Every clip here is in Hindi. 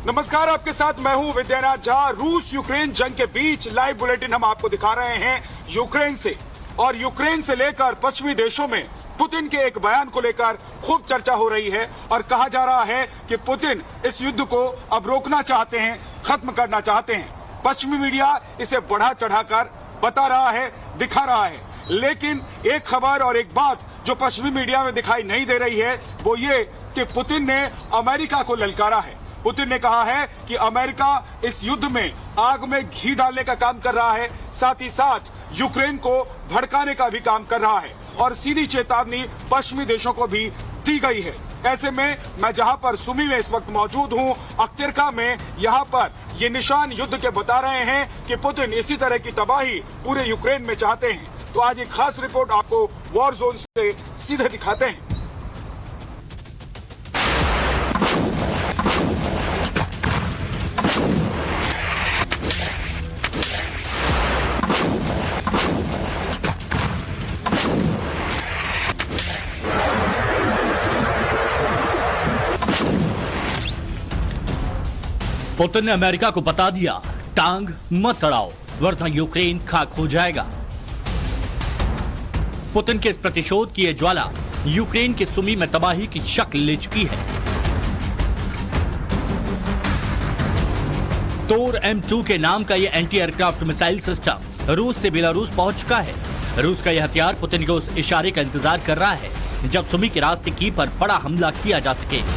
नमस्कार, आपके साथ मैं हूं विद्यानाथ झा। रूस यूक्रेन जंग के बीच लाइव बुलेटिन हम आपको दिखा रहे हैं यूक्रेन से। और यूक्रेन से लेकर पश्चिमी देशों में पुतिन के एक बयान को लेकर खूब चर्चा हो रही है और कहा जा रहा है कि पुतिन इस युद्ध को अब रोकना चाहते हैं, खत्म करना चाहते हैं। पश्चिमी मीडिया इसे बढ़ा चढ़ाकर बता रहा है, दिखा रहा है। लेकिन एक खबर और एक बात जो पश्चिमी मीडिया में दिखाई नहीं दे रही है वो ये कि पुतिन ने अमेरिका को ललकारा है। पुतिन ने कहा है कि अमेरिका इस युद्ध में आग में घी डालने का काम कर रहा है, साथ ही साथ यूक्रेन को भड़काने का भी काम कर रहा है और सीधी चेतावनी पश्चिमी देशों को भी दी गई है। ऐसे में मैं जहां पर सुमी में इस वक्त मौजूद हूं, अख्तिरका में, यहां पर ये निशान युद्ध के बता रहे हैं कि पुतिन इसी तरह की तबाही पूरे यूक्रेन में चाहते हैं। तो आज एक खास रिपोर्ट आपको वॉर जोन से सीधे दिखाते हैं। पुतिन ने अमेरिका को बता दिया, टांग मत अड़ाओ वरना यूक्रेन खाक हो जाएगा। पुतिन के इस प्रतिशोध की यह ज्वाला यूक्रेन के सुमी में तबाही की शक्ल ले चुकी है। तोर M2 के नाम का यह एंटी एयरक्राफ्ट मिसाइल सिस्टम रूस से बेलारूस पहुंच चुका है। रूस का यह हथियार पुतिन के उस इशारे का इंतजार कर रहा है जब सुमी के रास्ते की पर बड़ा हमला किया जा सके।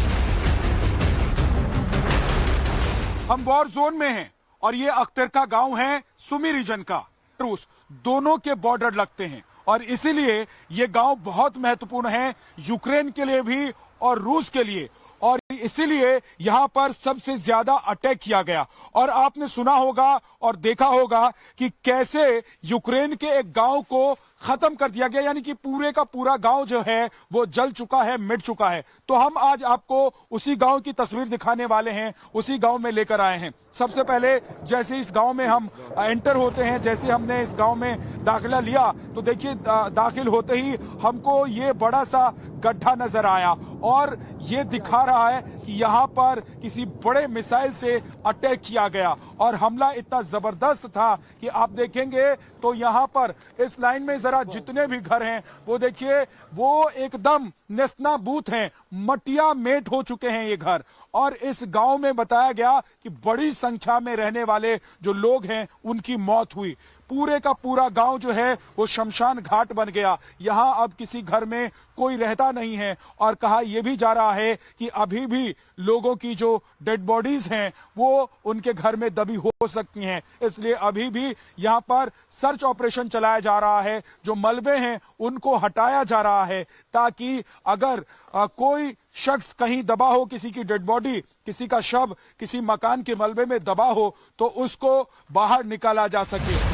हम वॉर जोन में हैं और ये अख्तिरका गांव है सुमी रीजन का। रूस दोनों के बॉर्डर लगते हैं और इसीलिए ये गांव बहुत महत्वपूर्ण है यूक्रेन के लिए भी और रूस के लिए। और इसीलिए यहां पर सबसे ज्यादा अटैक किया गया। और आपने सुना होगा और देखा होगा कि कैसे यूक्रेन के एक गांव को खत्म कर दिया गया, यानी कि पूरे का पूरा गांव जो है वो जल चुका है, मिट चुका है। तो हम आज आपको उसी गांव की तस्वीर दिखाने वाले हैं, उसी गांव में लेकर आए हैं। सबसे पहले जैसे इस गांव में हम एंटर होते हैं, जैसे हमने इस गांव में दाखिला लिया तो देखिए दाखिल होते ही हमको ये बड़ा सा गड्ढा नजर आया और ये दिखा रहा है कि यहाँ पर किसी बड़े मिसाइल से अटैक किया गया और हमला इतना जबरदस्त था कि आप देखेंगे तो यहाँ पर इस लाइन में जरा जितने भी घर हैं वो देखिए वो एकदम नेस्तनाबूत हैं, मटिया मेट हो चुके हैं ये घर। और इस गांव में बताया गया कि बड़ी संख्या में रहने वाले जो लोग हैं उनकी मौत हुई। पूरे का पूरा गांव जो है वो शमशान घाट बन गया। यहां अब किसी घर में कोई रहता नहीं है और कहा यह भी जा रहा है कि अभी भी लोगों की जो डेड बॉडीज हैं वो उनके घर में दबी हो सकती हैं। इसलिए अभी भी यहां पर सर्च ऑपरेशन चलाया जा रहा है, जो मलबे हैं उनको हटाया जा रहा है ताकि अगर कोई शख्स कहीं दबा हो, किसी की डेड बॉडी, किसी का शव किसी मकान के मलबे में दबा हो तो उसको बाहर निकाला जा सके।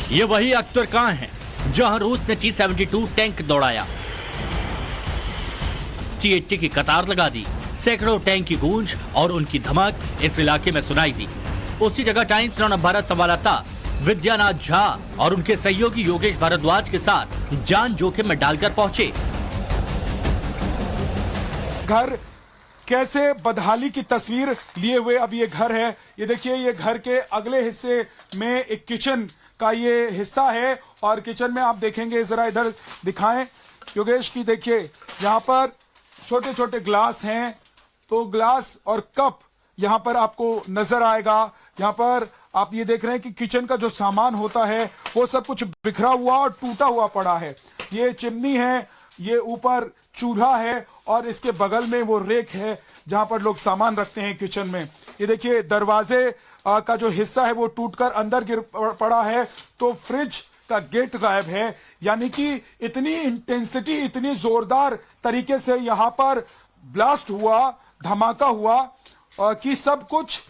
ये वही अख्तिरका है जहां रूस ने T-72 टैंक दौड़ाया, T-80 की कतार लगा दी, सैकड़ों टैंक की गूंज और उनकी धमक इस इलाके में सुनाई दी। उसी जगह टाइम्स नाउ भारत संवाददाता विद्यानाथ झा और उनके सहयोगी योगेश भारद्वाज के साथ जान जोखिम में डालकर पहुंचे। घर कैसे बदहाली की तस्वीर लिए हुए अब ये घर है। ये देखिए ये घर के अगले हिस्से में एक किचन का ये हिस्सा है और किचन में आप देखेंगे, जरा इधर दिखाएं योगेश की, देखिए यहाँ पर छोटे छोटे ग्लास हैं, तो ग्लास और कप यहाँ पर आपको नजर आएगा। यहाँ पर आप ये देख रहे हैं कि किचन का जो सामान होता है वो सब कुछ बिखरा हुआ और टूटा हुआ पड़ा है। ये चिमनी है, ये ऊपर चूल्हा है और इसके बगल में वो रेक है जहां पर लोग सामान रखते हैं किचन में। ये देखिए दरवाजे का जो हिस्सा है वो टूटकर अंदर गिर पड़ा है, तो फ्रिज का गेट गायब है। यानी कि इतनी इंटेंसिटी, इतनी जोरदार तरीके से यहां पर ब्लास्ट हुआ, धमाका हुआ कि सब कुछ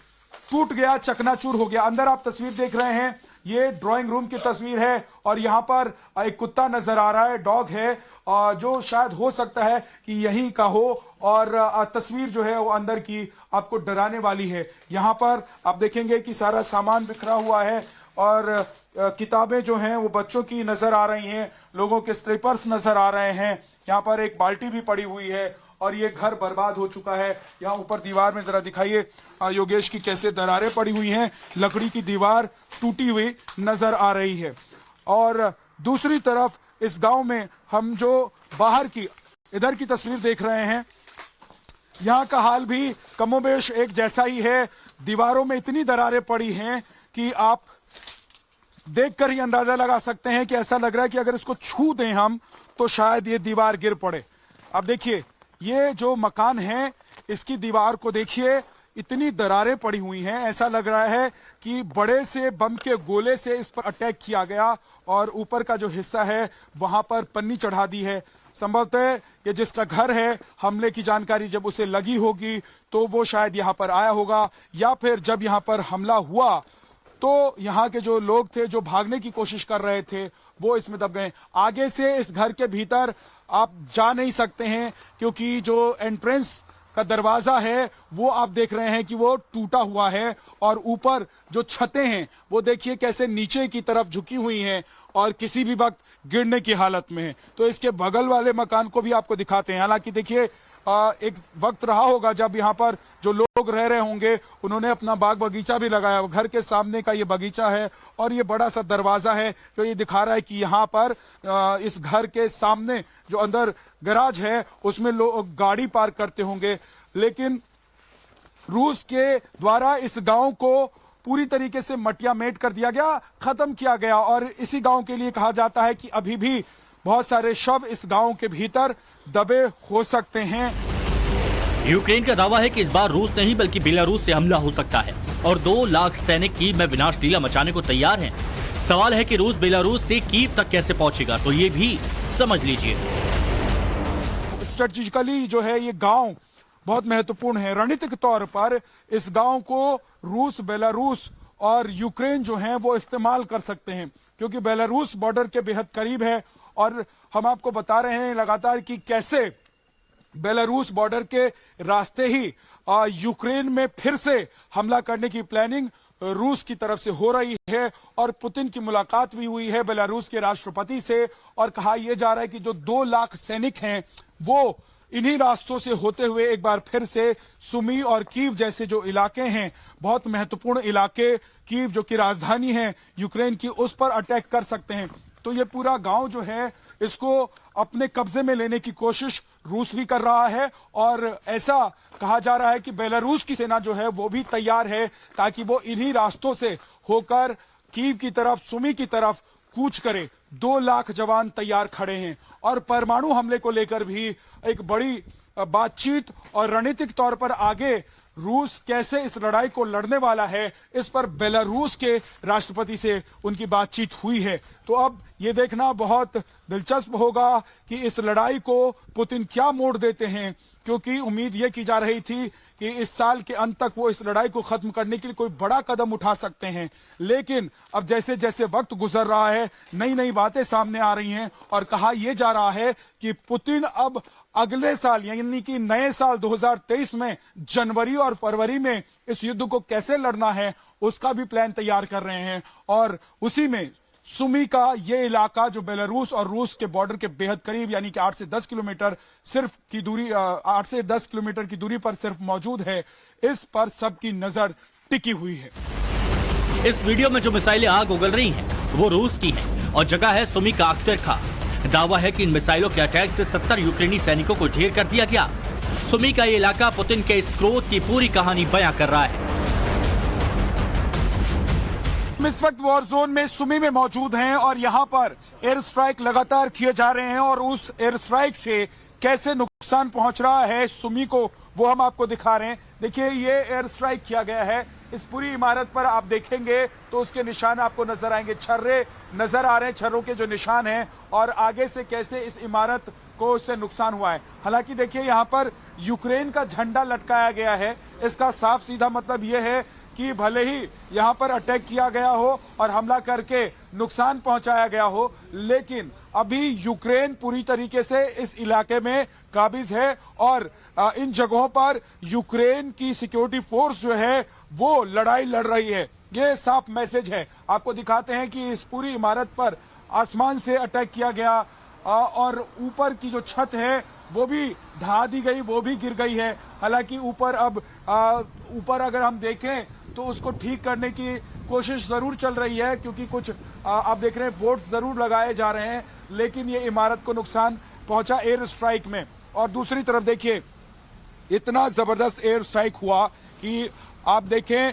टूट गया, चकनाचूर हो गया। अंदर आप तस्वीर देख रहे हैं, ये ड्राइंग रूम की तस्वीर है और यहाँ पर एक कुत्ता नजर आ रहा है, डॉग है, जो शायद हो सकता है कि यहीं का हो और तस्वीर जो है वो अंदर की आपको डराने वाली है। यहाँ पर आप देखेंगे कि सारा सामान बिखरा हुआ है और किताबें जो हैं वो बच्चों की नजर आ रही हैं, लोगों के स्लीपर्स नजर आ रहे हैं। यहाँ पर एक बाल्टी भी पड़ी हुई है और ये घर बर्बाद हो चुका है। यहाँ ऊपर दीवार में जरा दिखाइए योगेश की कैसे दरारें पड़ी हुई हैं, लकड़ी की दीवार टूटी हुई नजर आ रही है। और दूसरी तरफ इस गांव में हम जो बाहर की इधर की तस्वीर देख रहे हैं, यहाँ का हाल भी कमोबेश एक जैसा ही है। दीवारों में इतनी दरारें पड़ी हैं कि आप देखकर ही अंदाजा लगा सकते हैं कि ऐसा लग रहा है कि अगर इसको छू दें हम तो शायद ये दीवार गिर पड़े। अब देखिए ये जो मकान है इसकी दीवार को देखिए, इतनी दरारें पड़ी हुई हैं, ऐसा लग रहा है कि बड़े से बम के गोले से इस पर अटैक किया गया और ऊपर का जो हिस्सा है वहां पर पन्नी चढ़ा दी है। संभवतः ये जिसका घर है, हमले की जानकारी जब उसे लगी होगी तो वो शायद यहाँ पर आया होगा, या फिर जब यहाँ पर हमला हुआ तो यहाँ के जो लोग थे जो भागने की कोशिश कर रहे थे वो इसमें दब गए। आगे से इस घर के भीतर आप जा नहीं सकते हैं क्योंकि जो एंट्रेंस का दरवाजा है वो आप देख रहे हैं कि वो टूटा हुआ है, और ऊपर जो छतें हैं वो देखिए कैसे नीचे की तरफ झुकी हुई हैं और किसी भी वक्त गिरने की हालत में है। तो इसके बगल वाले मकान को भी आपको दिखाते हैं। हालांकि देखिए एक वक्त रहा होगा जब यहाँ पर जो लोग रह रहे होंगे उन्होंने अपना बाग बगीचा भी लगाया। घर के सामने का ये बगीचा है और ये बड़ा सा दरवाजा है जो ये दिखा रहा है कि यहाँ पर इस घर के सामने जो अंदर गैराज है उसमें लोग गाड़ी पार्क करते होंगे। लेकिन रूस के द्वारा इस गांव को पूरी तरीके से मटियामेट कर दिया गया, खत्म किया गया, और इसी गांव के लिए कहा जाता है कि अभी भी बहुत सारे शव इस गांव के भीतर दबे हो सकते हैं। यूक्रेन का दावा है कि इस बार रूस नहीं बल्कि बेलारूस से हमला हो सकता है और 2 लाख सैनिक कीव में विनाश लीला मचाने को तैयार हैं। सवाल है कि रूस बेलारूस से कीव तक कैसे पहुंचेगा, तो ये भी समझ लीजिए। स्ट्रेटेजिकली जो है ये गांव बहुत महत्वपूर्ण है। रणनीतिक तौर पर इस गांव को रूस, बेलारूस और यूक्रेन जो हैं वो इस्तेमाल कर सकते हैं क्योंकि बेलारूस बॉर्डर के बेहद करीब है। और हम आपको बता रहे हैं लगातार कि कैसे बेलारूस बॉर्डर के रास्ते ही यूक्रेन में फिर से हमला करने की प्लानिंग रूस की तरफ से हो रही है। और पुतिन की मुलाकात भी हुई है बेलारूस के राष्ट्रपति से, और कहा यह जा रहा है कि जो 2 लाख सैनिक हैं वो इन्हीं रास्तों से होते हुए एक बार फिर से सुमी और कीव जैसे जो इलाके हैं, बहुत महत्वपूर्ण इलाके, कीव जो कि राजधानी है यूक्रेन की, उस पर अटैक कर सकते हैं। तो ये पूरा गांव जो है इसको अपने कब्जे में लेने की कोशिश रूस भी कर रहा है, और ऐसा कहा जा रहा है कि बेलारूस की सेना जो है वो भी तैयार है ताकि वो इन्हीं रास्तों से होकर कीव की तरफ, सुमी की तरफ कूच करे। 2 लाख जवान तैयार खड़े हैं और परमाणु हमले को लेकर भी एक बड़ी बातचीत और रणनीतिक तौर पर आगे रूस कैसे इस लड़ाई को लड़ने वाला है, इस पर बेलारूस के राष्ट्रपति से उनकी बातचीत हुई है। तो अब ये देखना बहुत दिलचस्प होगा कि इस लड़ाई को पुतिन क्या मोड़ देते हैं, क्योंकि उम्मीद ये की जा रही थी कि इस साल के अंत तक वो इस लड़ाई को खत्म करने के लिए कोई बड़ा कदम उठा सकते हैं। लेकिन अब जैसे जैसे वक्त गुजर रहा है नई नई बातें सामने आ रही हैं और कहा यह जा रहा है कि पुतिन अब अगले साल यानी कि नए साल 2023 में जनवरी और फरवरी में इस युद्ध को कैसे लड़ना है उसका भी प्लान तैयार कर रहे हैं। और उसी में सुमी का ये इलाका जो बेलारूस और रूस के बॉर्डर के बेहद करीब यानी कि 8 से 10 किलोमीटर सिर्फ की दूरी 8 से 10 किलोमीटर की दूरी पर सिर्फ मौजूद है, इस पर सबकी नजर टिकी हुई है। इस वीडियो में जो मिसाइलें आग उगल रही हैं वो रूस की हैं और जगह है सुमी का अख्तरखा। दावा है कि इन मिसाइलों के अटैक से 70 यूक्रेनी सैनिकों को ढेर कर दिया गया। सुमी का ये इलाका पुतिन के इस क्रोध की पूरी कहानी बयां कर रहा है। इस वक्त वॉर जोन में सुमी में मौजूद हैं और यहां पर एयर स्ट्राइक लगातार किए जा रहे हैं और उस एयर स्ट्राइक से कैसे नुकसान पहुंच रहा है सुमी को वो हम आपको दिखा रहे हैं। देखिए ये एयर स्ट्राइक किया गया है, इस पूरी इमारत पर आप देखेंगे तो उसके निशान आपको नजर आएंगे, छर्रे नजर आ रहे हैं, छर्रों के जो निशान हैं और आगे से कैसे इस इमारत को उससे नुकसान हुआ है। हालांकि देखिए यहाँ पर यूक्रेन का झंडा लटकाया गया है, इसका साफ सीधा मतलब यह है कि भले ही यहाँ पर अटैक किया गया हो और हमला करके नुकसान पहुंचाया गया हो, लेकिन अभी यूक्रेन पूरी तरीके से इस इलाके में काबिज है और इन जगहों पर यूक्रेन की सिक्योरिटी फोर्स जो है वो लड़ाई लड़ रही है। ये साफ मैसेज है। आपको दिखाते हैं कि इस पूरी इमारत पर आसमान से अटैक किया गया और ऊपर की जो छत है वो भी ढहा दी गई, वो भी गिर गई है। हालांकि ऊपर अगर हम देखें तो उसको ठीक करने की कोशिश जरूर चल रही है, क्योंकि कुछ आप देख रहे हैं बोर्ड्स जरूर लगाए जा रहे हैं, लेकिन ये इमारत को नुकसान पहुंचा एयर स्ट्राइक में। और दूसरी तरफ देखिए, इतना जबरदस्त एयर स्ट्राइक हुआ कि आप देखें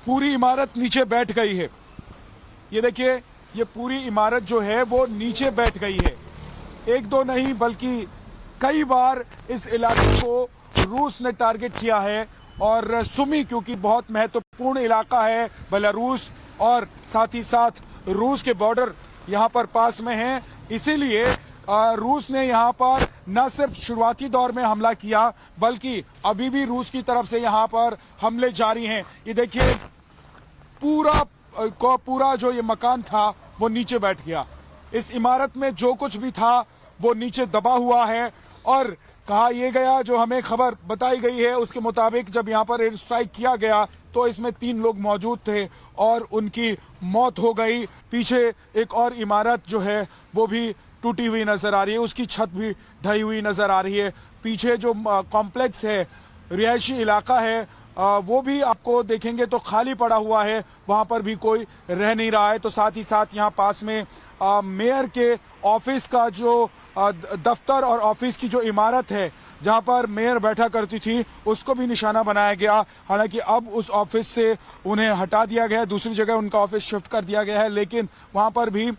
पूरी इमारत नीचे बैठ गई है। ये देखिए, ये पूरी इमारत जो है वो नीचे बैठ गई है। एक दो नहीं बल्कि कई बार इस इलाके को रूस ने टारगेट किया है। और सुमी क्योंकि बहुत महत्वपूर्ण इलाका है बेलारूस, और साथ ही साथ रूस के बॉर्डर यहाँ पर पास में हैं, इसीलिए रूस ने यहाँ पर न सिर्फ शुरुआती दौर में हमला किया, बल्कि अभी भी रूस की तरफ से यहाँ पर हमले जारी हैं। ये देखिए, पूरा जो ये मकान था वो नीचे बैठ गया। इस इमारत में जो कुछ भी था वो नीचे दबा हुआ है। और कहा यह गया, जो हमें खबर बताई गई है उसके मुताबिक, जब यहाँ पर एयर स्ट्राइक किया गया तो इसमें 3 लोग मौजूद थे और उनकी मौत हो गई। पीछे एक और इमारत जो है वो भी टूटी हुई नजर आ रही है, उसकी छत भी ढही हुई नजर आ रही है। पीछे जो कॉम्प्लेक्स है, रिहायशी इलाका है, वो भी आपको देखेंगे तो खाली पड़ा हुआ है, वहां पर भी कोई रह नहीं रहा है। तो साथ ही साथ यहाँ पास में मेयर के ऑफिस का जो दफ्तर और ऑफिस की जो इमारत है जहां पर मेयर बैठा करती थी, उसको भी निशाना बनाया गया। हालांकि अब उस ऑफिस से उन्हें हटा दिया गया है, दूसरी जगह उनका ऑफिस शिफ्ट कर दिया गया है, लेकिन वहां पर भी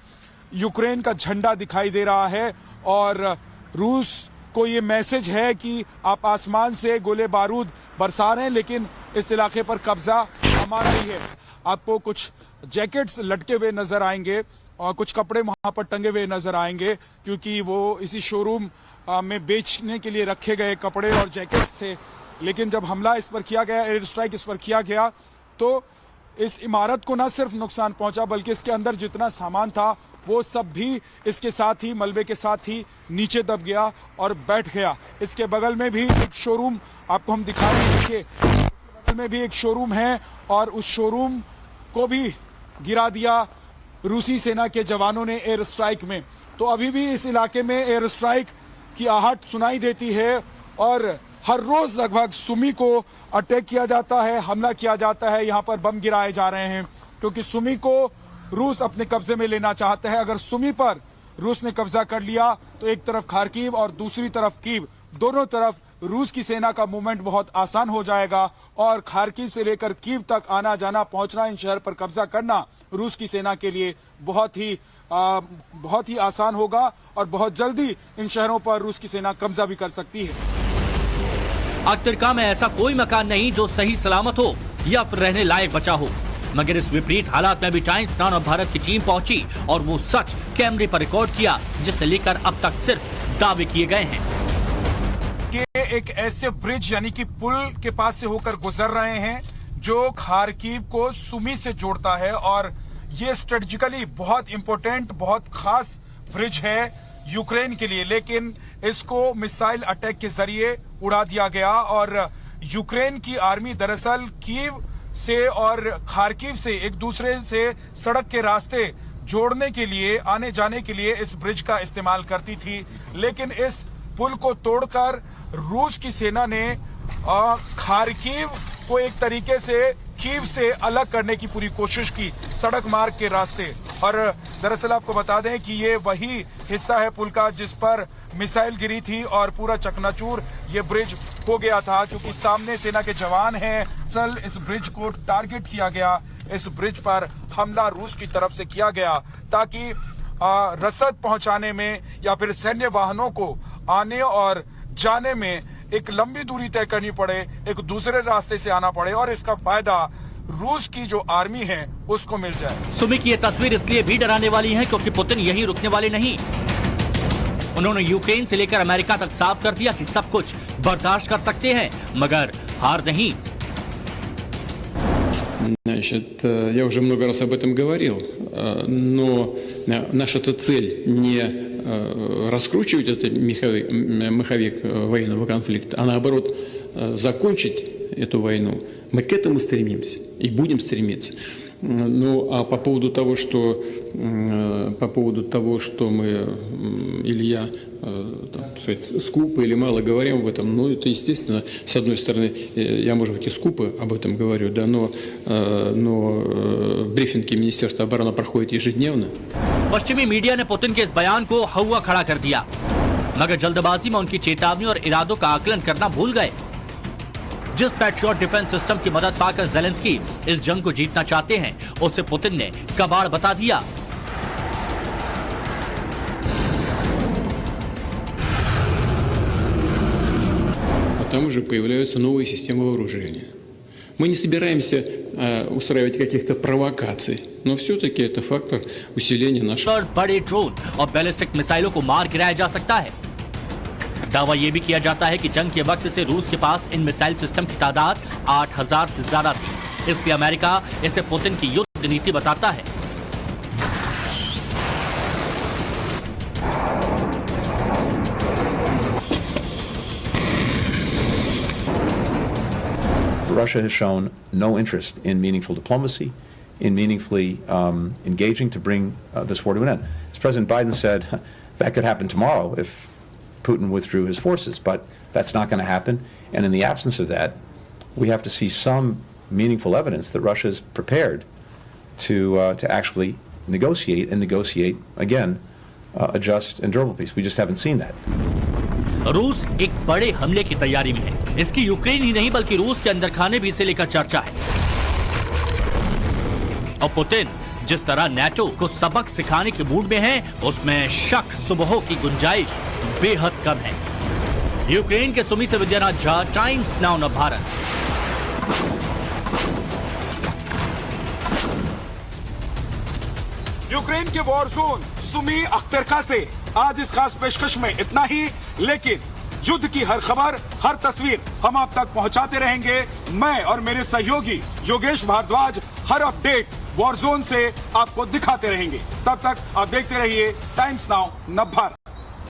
यूक्रेन का झंडा दिखाई दे रहा है। और रूस को ये मैसेज है कि आप आसमान से गोले बारूद बरसा रहे हैं, लेकिन इस इलाके पर कब्जा हमारा ही है। आपको कुछ जैकेट्स लटके हुए नजर आएंगे और कुछ कपड़े वहां पर टंगे हुए नजर आएंगे, क्योंकि वो इसी शोरूम में बेचने के लिए रखे गए कपड़े और जैकेट थे। लेकिन जब हमला इस पर किया गया, एयर स्ट्राइक इस पर किया गया, तो इस इमारत को न सिर्फ नुकसान पहुंचा बल्कि इसके अंदर जितना सामान था वो सब भी इसके साथ ही, मलबे के साथ ही नीचे दब गया और बैठ गया। इसके बगल में भी एक शोरूम आपको हम दिखा रहे हैं, देखिए बगल में भी एक शोरूम है और उस शोरूम को भी गिरा दिया रूसी सेना के जवानों ने एयर स्ट्राइक में। तो अभी भी इस इलाके में एयर स्ट्राइक की आहट सुनाई देती है और हर रोज लगभग सुमी को अटैक किया जाता है, हमला किया जाता है, यहाँ पर बम गिराए जा रहे हैं, क्योंकि सुमी को रूस अपने कब्जे में लेना चाहता है। अगर सुमी पर रूस ने कब्जा कर लिया तो एक तरफ खार्किव और दूसरी तरफ कीव, दोनों तरफ रूस की सेना का मूवमेंट बहुत आसान हो जाएगा और खार्किव से लेकर कीव तक आना जाना, पहुंचना, इन शहर पर कब्जा करना रूस की सेना के लिए बहुत ही आसान होगा और बहुत जल्दी इन शहरों पर रूस की सेना कब्जा भी कर सकती है। अख्तरका में ऐसा कोई मकान नहीं जो सही सलामत हो या फिर रहने लायक बचा हो, मगर इस विपरीत हालात में भी टाइम्स नाउ ऑफ भारत की टीम पहुंची और वो सच कैमरे पर रिकॉर्ड किया, जिसे लेकर अब तक सिर्फ दावे किए गए हैं। कि एक ऐसे ब्रिज यानी कि पुल के पास से होकर गुजर रहे हैं जो खार्किव को सुमी से जोड़ता है, और ये स्ट्रेटेजिकली बहुत इंपॉर्टेंट, बहुत खास ब्रिज है यूक्रेन के लिए, लेकिन इसको मिसाइल अटैक के जरिए उड़ा दिया गया। और यूक्रेन की आर्मी दरअसल कीव से और खार्किव से एक दूसरे से सड़क के रास्ते जोड़ने के लिए, आने जाने के लिए इस ब्रिज का इस्तेमाल करती थी, लेकिन इस पुल को तोड़कर रूस की सेना ने खार्किव को एक तरीके से कीव से अलग करने की पूरी कोशिश की सड़क मार्ग के रास्ते। और दरअसल आपको बता दें कि ये वही हिस्सा है पुल का जिस पर मिसाइल गिरी थी और पूरा चकनाचूर ये ब्रिज हो गया था, क्योंकि सामने सेना के जवान हैं। असल इस ब्रिज को टारगेट किया गया, इस ब्रिज पर हमला रूस की तरफ से किया गया ताकि रसद पहुंचाने में या फिर सैन्य वाहनों को आने और जाने में एक लंबी दूरी तय करनी पड़े, एक दूसरे रास्ते से आना पड़े और इसका फायदा रूस की जो आर्मी है उसको मिल जाए। सुमी की ये तस्वीर इसलिए भी डराने वाली है क्योंकि पुतिन यहीं रुकने वाले नहीं। उन्होंने यूक्रेन से लेकर अमेरिका तक साफ कर दिया कि सब कुछ बर्दाश्त कर सकते हैं, मगर हार नहीं। Значит, я уже много раз об этом говорил, но наша-то цель не раскручивать этот маховик военного конфликта, а наоборот закончить эту войну. Мы к этому стремимся и будем стремиться. Ну, а по поводу того, что мы или я, так сказать, скупо или мало говорим об этом, ну, это естественно, с одной стороны, я, может быть, и скупо об этом говорю, да, но брифинги Министерства обороны проходят ежедневно. पश्चिमी मीडिया ने पुतिन के इस बयान को हवा खड़ा कर दिया, मगर जल्दबाजी में उनकी चेतावनी और इरादों का आकलन करना भूल गए। जिस पैट्रियट डिफेंस सिस्टम की मदद पाकर ज़ेलेंस्की इस जंग को जीतना चाहते हैं, उसे पुतिन ने कबाड़ बता दिया। А там уже появляются новые системы вооружения. Мы не собираемся устраивать каких-то провокаций, но все-таки это фактор усиления нашего. बड़े ड्रोन और बैलिस्टिक मिसाइलों को मार गिराया जा सकता है। दावा यह भी किया जाता है कि जंग के वक्त से रूस के पास इन मिसाइल सिस्टम की तादाद 8000 से ज्यादा थी, इसलिए अमेरिका इसे पुतिन की युद्ध नीति बताता है। Russia has shown no interest in meaningful diplomacy, in meaningfully engaging to bring this war to an end. As President Biden said, that could happen tomorrow if Putin withdrew his forces, but that's not going to happen. And in the absence of that, we have to see some meaningful evidence that Russia is prepared to actually negotiate again a just and durable peace. We just haven't seen that. रूस एक बड़े हमले की तैयारी में है। इसकी यूक्रेन ही नहीं बल्कि रूस के अंदर खाने भी इसे लेकर चर्चा है। और पुतिन जिस तरह नेटो को सबक सिखाने के मूड में है, उसमें शक सुबहों की गुंजाइश बेहद कम है। यूक्रेन के सुमी से विद्यानाथ झा, टाइम्स नाउ न भारत। यूक्रेन के वॉर जोन सुमी अख्तरका से आज इस खास पेशकश में इतना ही, लेकिन युद्ध की हर खबर, हर तस्वीर हम आप तक पहुंचाते रहेंगे। मैं और मेरे सहयोगी योगेश भारद्वाज हर अपडेट वॉर जोन से आपको दिखाते रहेंगे। तब तक आप देखते रहिए टाइम्स नाउ न भारत।